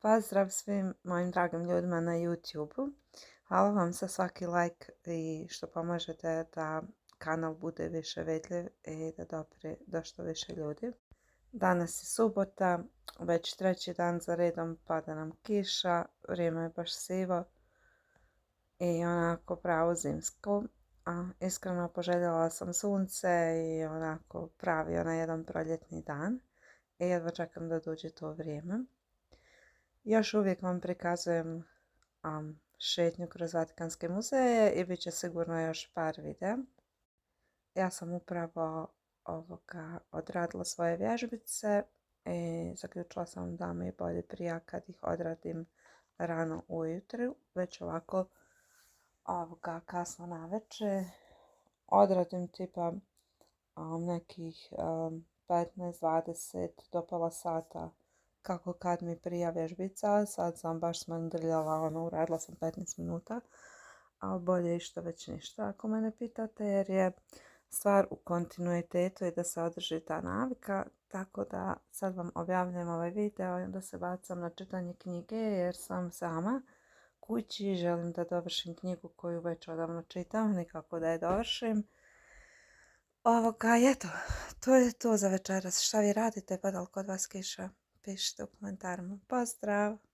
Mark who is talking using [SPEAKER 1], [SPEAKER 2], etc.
[SPEAKER 1] Pozdrav svim mojim dragim ljudima na YouTube-u. Hvala vam za svaki like i što pomažete da kanal bude više vidljiv i da dopre do što više ljudi. Danas je subota, već treći dan za redom pada nam kiša, vrijeme je baš sivo i onako pravo zimsko. Iskreno poželjela sam sunce i onako pravi onaj jedan proljetni dan i jedva čekam da dođe to vrijeme. Još uvijek vam prikazujem šetnju kroz Vatikanske muzeje i bit će sigurno još par videa. Ja sam upravo odradila svoje vježbice i zaključila sam da mi je bolje prija kad ih odradim rano ujutro, već ovako kasno navečer. Odradim tipa nekih 15-20 do pola sata kako kad mi prija vježbica. Sad sam baš smandrljala, uradila sam 15 minuta, ali bolje i što već ništa ako mene pitate, jer je stvar u kontinuitetu i da se održi ta navika. Tako da sad vam objavljam ovaj video i onda se bacam na čitanje knjige jer sam sama kući i želim da dovršim knjigu koju već odavno čitam, nikako da je dovršim. Eto, to je to za večeras. Šta vi radite, pada li kod vas kiša? Pišite u komentarima. Pozdrav!